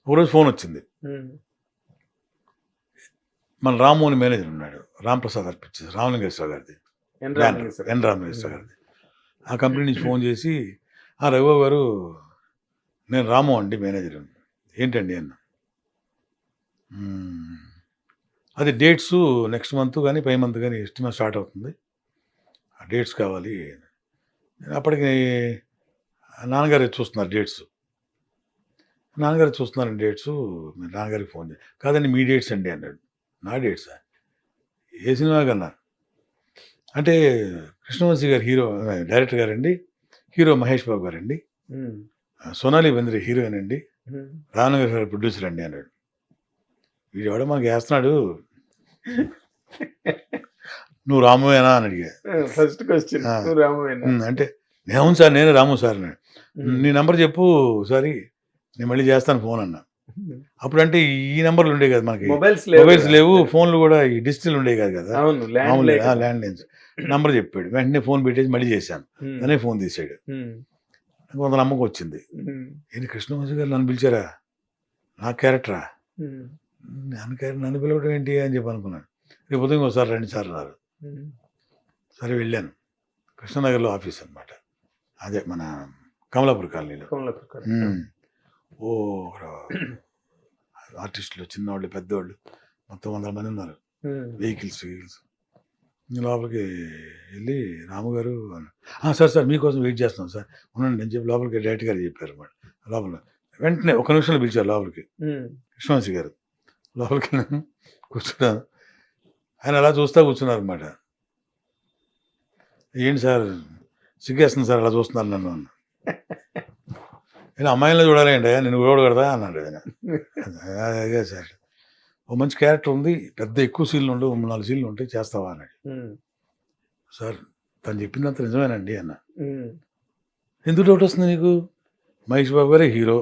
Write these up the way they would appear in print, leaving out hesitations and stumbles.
ఒకరోజు ఫోన్ వచ్చింది. మన రాము అని మేనేజర్ ఉన్నాడు, రాంప్రసాద్ అర్పించేది, రామలింగేశ్వర గారిది, ఎన్ రామలింగేశ్వర గారిది. ఆ కంపెనీ నుంచి ఫోన్ చేసి, రఘుబాబు గారు నేను రాము అండి మేనేజర్. ఏంటండి అన్న. అది డేట్స్ నెక్స్ట్ మంత్ కానీ పై మంత్ కానీ ఎస్టిమేట్ స్టార్ట్ అవుతుంది, ఆ డేట్స్ కావాలి. అప్పటికి నాన్నగారు చూస్తున్నారు డేట్స్. నాన్నగారు చూస్తున్నారండి డేట్స్. మీరు నాన్నగారికి ఫోన్ చేసి, కాదండి మీ డేట్స్ అండి అన్నాడు. నా డేట్సా? ఏ సినిమా కన్నా అంటే కృష్ణవంశీ గారు హీరో, డైరెక్టర్ గారండి, హీరో మహేష్ బాబు గారండి, సోనాలి బెంద్రే హీరోయిన్ అండి, రామనగర్ గారు ప్రొడ్యూసర్ అండి అన్నాడు. వీడు ఎవడో మనకి వేస్తున్నాడు, నువ్వు రామువేనా అని అడిగా. ఫస్ట్ క్వశ్చన్ అంటే అవును సార్ నేనే రాము సార్ అన్నాడు. నీ నెంబర్ చెప్పు సారీ నేను మళ్ళీ చేస్తాను ఫోన్ అన్నా. అప్పుడు అంటే ఈ నెంబర్లు ఉండేవి కదా మనకి, మొబైల్స్ లేవు, ఫోన్లు కూడా ఈ డిజిటల్ ఉండేవి కాదు కదా, మామూలుగా ల్యాండ్ లైన్స్. నంబర్ చెప్పాడు, వెంటనే ఫోన్ పెట్టేసి మళ్ళీ చేశాను. తనే ఫోన్ తీసాడు. కొంత నమ్మకం వచ్చింది. ఏంటి కృష్ణవంశీ గారు నన్ను పిలిచారా, నా క్యారెక్టరా, నన్ను పిలవడం ఏంటి అని చెప్పి అనుకున్నాను. రేపు ఉదయం ఒకసారి రండి సార్ అన్నారు. సరే వెళ్ళాను. కృష్ణనగర్లో ఆఫీస్ అనమాట, అదే మన కమలాపూర్ కాలనీలో. ఓ ఆర్టిస్టులు, చిన్నవాళ్ళు పెద్దవాళ్ళు మొత్తం 100 మంది ఉన్నారు, వెహికల్స్. లోపలికి వెళ్ళి రాముగారు సార్ మీకోసం వెయిట్ చేస్తున్నాం సార్, ఉండండి అని చెప్పి లోపలికి డైరెక్ట్ గారు చెప్పారు అన్నమాట. లోపల వెంటనే 1 నిమిషంలో పిలిచారు లోపలికి కృష్ణవంశీ గారు. లోపలికి కూర్చున్నాను. ఆయన అలా చూస్తా కూర్చున్నారు అనమాట. ఏంటి సార్ సిగ్గేస్తుంది సార్ అలా చూస్తున్నారు నన్ను అన్న. నేను అమ్మాయిలో చూడాలి ఏంటి, నేను చూడకూడదా అన్నాడు ఆయన. అదే సార్ ఓ మంచి క్యారెక్టర్ ఉంది, పెద్ద ఎక్కువ సీన్లు ఉండవు, 4 సీన్లు ఉంటాయి, చేస్తావా అన్నాడు. సార్ తను చెప్పిందంత నిజమేనండి అన్న. ఎందుకు డౌట్ వస్తుంది నీకు, మహేష్ బాబు గారే హీరో,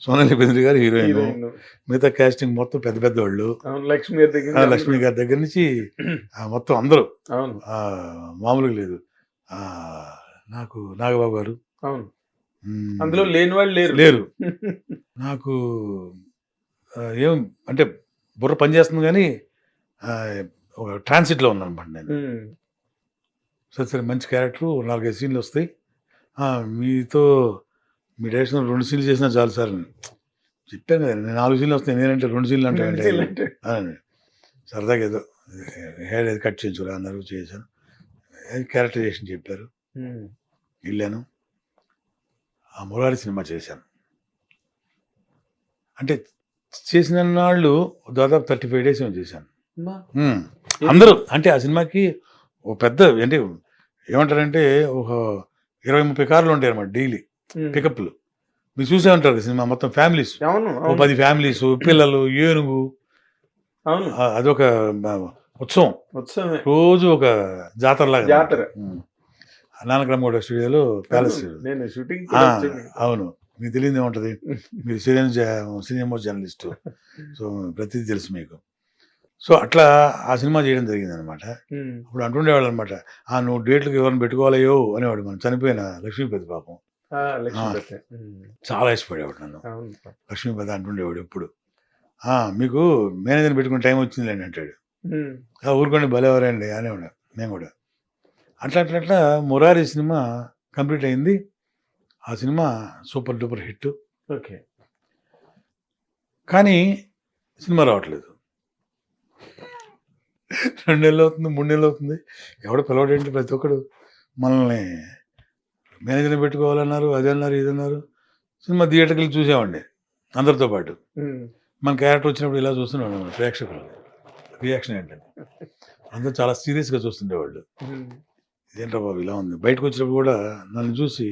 సోనాలి బెంద్రే గారు హీరోయిన్, మిగతా కాస్టింగ్ మొత్తం పెద్ద పెద్ద వాళ్ళు, లక్ష్మి గారి దగ్గర నుంచి మొత్తం అందరూ మామూలుగా లేదు. నాకు నాగబాబు గారు, అందులో లేని వాళ్ళు లేరు. నాకు ఏం అంటే బుర్ర పనిచేస్తుంది కానీ ఒక ట్రాన్సిట్లో ఉన్నాను అనమాట నేను. సరే మంచి క్యారెక్టర్, 4-5 సీన్లు వస్తాయి, మీతో మీ డైరెక్షన్ 2 సీన్లు చేసినా చాలు సార్ అని చెప్పాను కదా. నేను 4 సీన్లు వస్తాయి, నేనంటే 2 సీన్లు అంటే సరదాగా ఏదో హెయిర్ ఏది కట్ చేయించురా అన్నారు, చేశాను. క్యారెక్టరైజేషన్ చెప్పారు, వెళ్ళాను. ఆ మురారి సినిమా చేశాను. అంటే చేసిన నాళ్ళు దాదాపు 35 days ఏమో చేశాను. అందరూ అంటే ఆ సినిమాకి ఒక పెద్ద అంటే ఏమంటారంటే ఒక 20-30 కార్లు ఉంటాయి అన్నమాట డైలీ పికప్లు. మీరు చూసే ఉంటారు సినిమా మొత్తం ఫ్యామిలీస్, 10 ఫ్యామిలీస్, పిల్లలు, ఏనుగు, అదొక ఉత్సవం, రోజు ఒక జాతరలాగా. నానక్రమగౌడ స్టూడియోలో ప్యాలెస్. అవును, మీకు తెలియదు ఏముంటుంది, మీరు సినిమా జర్నలిస్టు, సో ప్రతిదీ తెలుసు మీకు. సో అట్లా ఆ సినిమా చేయడం జరిగింది అనమాట. అప్పుడు అంటుండేవాళ్ళు అనమాట, నువ్వు డేట్లకు ఎవరిని పెట్టుకోవాలయో అనేవాడు. మనం చనిపోయిన లక్ష్మీపతి పాపం చాలా ఇష్టపడేవాడు నన్ను. లక్ష్మీపతి అంటుండేవాడు ఎప్పుడు, మీకు మేనేజర్ని పెట్టుకునే టైం వచ్చిందిలేండి అంటాడు. ఊరుకోండి భలేవారండి అనేవాడు. మేము కూడా అట్లా మురారి సినిమా కంప్లీట్ అయింది. ఆ cinema super duper hit. Okay, కానీ సినిమా రావట్లేదు. 2 నెలలు అవుతుంది, 3 నెలలు అవుతుంది, ఎవడో పిలవడేంటి, ప్రతి ఒక్కడు మనల్ని మేనేజర్ని పెట్టుకోవాలన్నారు, అది అన్నారు, ఇది అన్నారు. సినిమా థియేటర్కి వెళ్ళి చూసామండి అందరితో పాటు. మన క్యారెక్టర్ వచ్చినప్పుడు ఇలా చూస్తున్నాడు ప్రేక్షకులు రియాక్షన్ ఏంటంటే అందరూ చాలా సీరియస్గా చూస్తుండేవాళ్ళు. ఇదేంట్రా బాబు ఇలా ఉంది. బయటకు వచ్చినప్పుడు కూడా నన్ను చూసి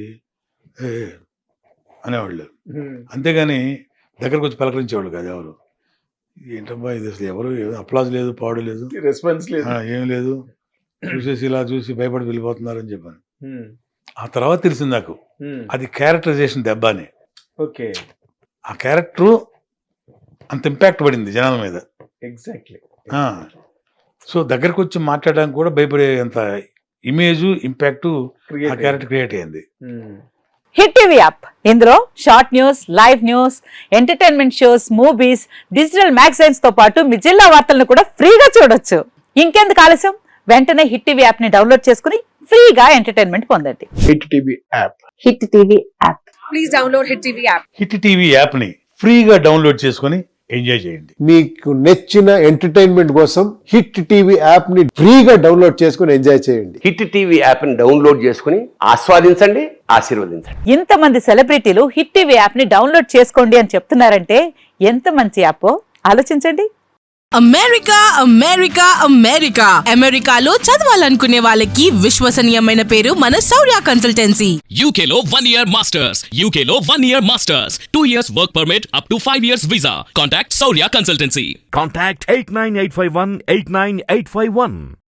అనేవాళ్ళు, అంతేగాని దగ్గరకు వచ్చి పలకరించేవాళ్ళు కాదు ఎవరు. ఏంటబ్బా ఇది అసలు ఎవరు అప్లాజ్ లేదు, పాడు లేదు, రెస్పాన్స్ లేదు, ఏం లేదు, చూసేసి ఇలా చూసి భయపడి వెళ్ళిపోతున్నారని చెప్పాను. ఆ తర్వాత తెలిసింది నాకు అది క్యారెక్టరైజేషన్ దెబ్బ అని. ఓకే, ఆ క్యారెక్టరు అంత ఇంపాక్ట్ పడింది జనాల మీద. ఎగ్జాక్ట్లీ. సో దగ్గరకు వచ్చి మాట్లాడడానికి కూడా భయపడేంత ఇమేజ్ ఇంపాక్ట్ ఆ క్యారెక్టర్ క్రియేట్ అయింది. హిట్ టీవీ యాప్ ఇందులో short news, live news, entertainment shows, movies, digital magazines తో పాటు మీ జిల్లా వార్తలను కూడా ఫ్రీగా చూడొచ్చు. ఇంకెందుకు ఆలస్యం, వెంటనే హిట్ టీవీ యాప్ ని డౌన్లోడ్ చేసుకుని ఫ్రీగా ఎంటర్టైన్మెంట్ పొందండి. Hit TV app. Hit TV app. Please download Hit TV app. Hit TV యాప్ని ఫ్రీగా డౌన్లోడ్ చేసుకొని ఎంజాయ్ చేయండి. మీకు నచ్చిన ఎంటర్టైన్మెంట్ కోసం హిట్ టీవీ యాప్ ని ఫ్రీగా డౌన్లోడ్ చేసుకుని ఎంజాయ్ చేయండి. హిట్ టీవీ యాప్ని డౌన్లోడ్ చేసుకుని ఆస్వాదించండి, ఆశీర్వదించండి. ఇంతమంది సెలబ్రిటీలు హిట్ టీవీ యాప్ ని డౌన్లోడ్ చేసుకోండి అని చెప్తున్నారంటే ఎంత మంచి యాప్ ఆలోచించండి. అమెరికా అమెరికా అమెరికా అమెరికాలో చదవాలనుకునే వాళ్ళకి విశ్వసనీయమైన పేరు మన శౌర్య consultancy. UK Law 1 Year Masters. UK Law 1 Year Masters. 2 years work permit up to 5 years visa. Contact Saurya Consultancy. Contact 89851 89851.